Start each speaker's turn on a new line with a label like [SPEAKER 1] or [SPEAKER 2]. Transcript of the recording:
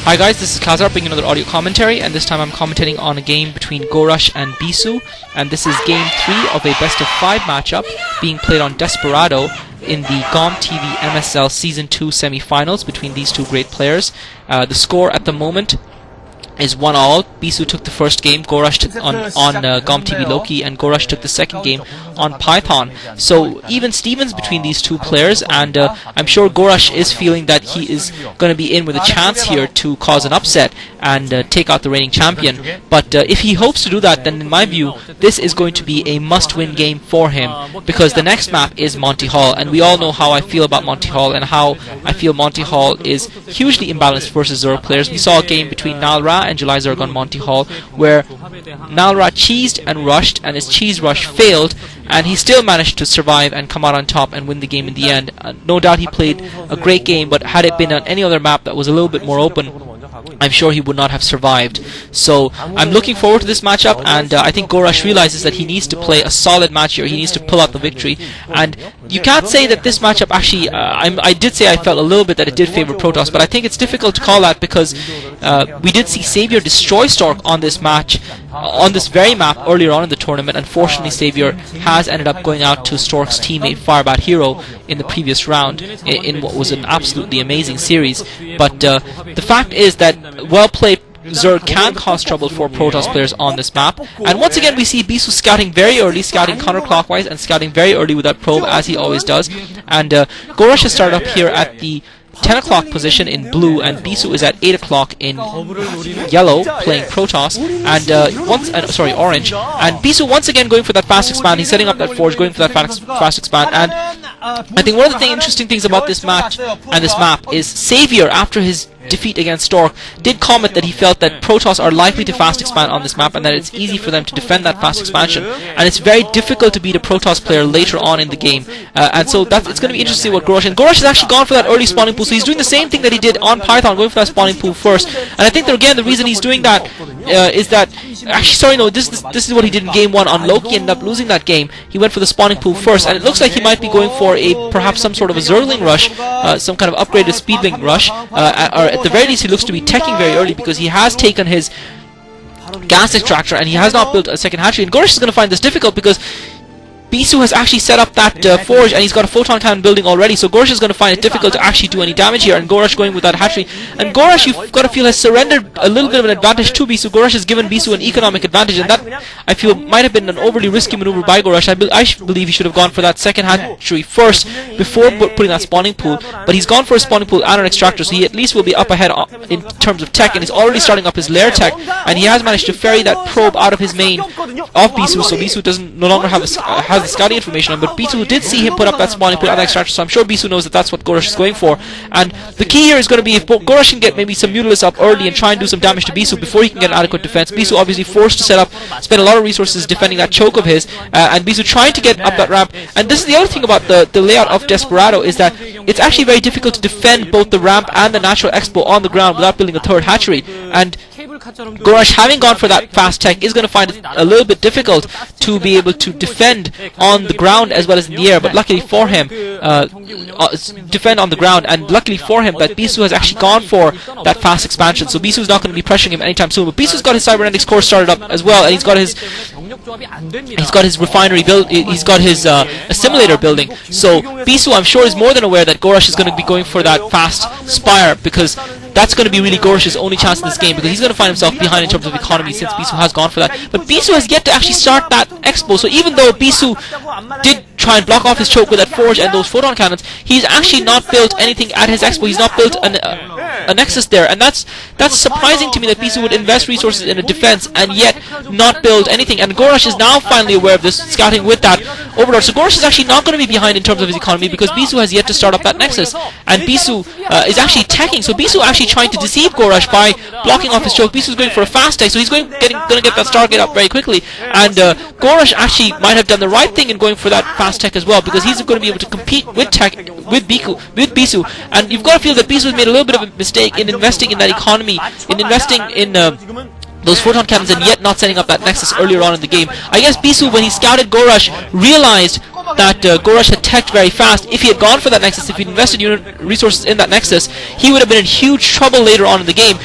[SPEAKER 1] Hi guys, this is KlazartSC bringing another audio commentary, and this time I'm commentating on a game between Gorush and Bisu, and this is game 3 of a best of 5 matchup being played on Desperado in the GOM TV MSL Season 2 semi-finals between these two great players. The score at the moment is 1-all. Bisu took the first game, Gorush took on GOM TV Loki, and Gorush took the second game on Python. So even Stevens between these two players, and I'm sure Gorush is feeling that he is going to be in with a chance here to cause an upset and take out the reigning champion. But if he hopes to do that, then in my view, this is going to be a must-win game for him, because the next map is Monty Hall, and we all know how I feel about Monty Hall and how I feel Monty Hall is hugely imbalanced versus Zerg players. We saw a game between Nalra and July Zerg on Monty Hall where Nalra cheesed and rushed, and his cheese rush failed, and he still managed to survive and come out on top and win the game in the end. No doubt he played a great game, but had it been on any other map that was a little bit more open, I'm sure he would not have survived. So I'm looking forward to this matchup, and I think Gorush realizes that he needs to play a solid match here. He needs to pull out the victory, and you can't say that this matchup actually, I did say I felt a little bit that it did favor Protoss, but I think it's difficult to call that because we did see Savior destroy Stork on this match, on this very map earlier on in the tournament. Unfortunately, Savior has ended up going out to Stork's teammate Firebat Hero in the previous round in what was an absolutely amazing series. But the fact is that well-played Zerg can cause trouble for Protoss players on this map. And once again we see Bisu scouting very early, scouting counterclockwise and scouting very early with that probe, as he always does. And Gorush has started up here at the 10 o'clock position in blue, and Bisu is at 8 o'clock in yellow playing Protoss, and orange. And Bisu once again going for that fast expand. He's setting up that forge, going for that fast expand. And I think one of the interesting things about this match and this map is Savior, after his defeat against Stork, did comment that he felt that Protoss are likely to fast expand on this map, and that it's easy for them to defend that fast expansion, and it's very difficult to beat a Protoss player later on in the game. And so it's going to be interesting to see what Gorush, and Gorush has actually gone for that early spawning pool, so he's doing the same thing that he did on Python, going for that spawning pool first. And I think that again the reason he's doing that is that, actually sorry no, this is what he did in game 1 on Loki. Ended up losing that game. He went for the spawning pool first, and it looks like he might be going for perhaps some sort of a Zergling rush, some kind of upgraded Speedwing rush, or at the very least he looks to be teching very early, because he has taken his gas extractor and he has not built a second hatchery. And Gorush is going to find this difficult because Bisu has actually set up that forge, and he's got a photon cannon building already, so Gorush is going to find it difficult to actually do any damage here, and Gorush going with that hatchery. And Gorush, you've got to feel, has surrendered a little bit of an advantage to Bisu. Gorush has given Bisu an economic advantage, and that, I feel, might have been an overly risky maneuver by Gorush. I believe he should have gone for that second hatchery first before putting that spawning pool, but he's gone for a spawning pool and an extractor, so he at least will be up ahead in terms of tech, and he's already starting up his lair tech, and he has managed to ferry that probe out of his main of Bisu, so Bisu no longer has the scouting information on. But Bisu did see him put up that spawning pool and that extractor, so I'm sure Bisu knows that that's what Gorush is going for. And the key here is going to be if Gorush can get maybe some Mutalisk up early and try and do some damage to Bisu before he can get an adequate defense. Bisu obviously forced to set up, spend a lot of resources defending that choke of his, and Bisu trying to get up that ramp. And this is the other thing about the layout of Desperado, is that it's actually very difficult to defend both the ramp and the natural expo on the ground without building a third hatchery. And Gorush, having gone for that fast tech, is going to find it a little bit difficult to be able to defend on the ground as well as in the air. But luckily for him, defend on the ground, and luckily for him that Bisu has actually gone for that fast expansion. So Bisu is not going to be pressuring him anytime soon. But Bisu's got his cybernetics core started up as well, and he's got his refinery build. He's got his assimilator building. So Bisu, I'm sure, is more than aware that Gorush is going to be going for that fast spire, because that's going to be really Gorush's only chance in this game, because he's going to find himself behind in terms of economy since Bisu has gone for that. But Bisu has yet to actually start that expo, so even though Bisu did try and block off his choke with that forge and those photon cannons, he's actually not built anything at his expo. He's not built a nexus there, and that's surprising to me that Bisu would invest resources in a defense and yet not build anything. And Gorush is now finally aware of this, scouting with that overlord. So Gorush is actually not going to be behind in terms of his economy, because Bisu has yet to start up that nexus, and Bisu is actually teching. So Bisu actually trying to deceive Gorush by blocking off his choke. Bisu is going for a fast tech, so he's going to get that Stargate up very quickly. And Gorush actually might have done the right thing in going for that fast tech as well, because he's going to be able to compete with tech with Bisu. And you've got to feel that Bisu has made a little bit of a mistake in investing in that economy, in investing in those photon cannons, and yet not setting up that nexus earlier on in the game. I guess Bisu, when he scouted Gorush, realized that Gorush had teched very fast. If he had gone for that nexus, if he'd invested unit resources in that nexus, he would have been in huge trouble later on in the game.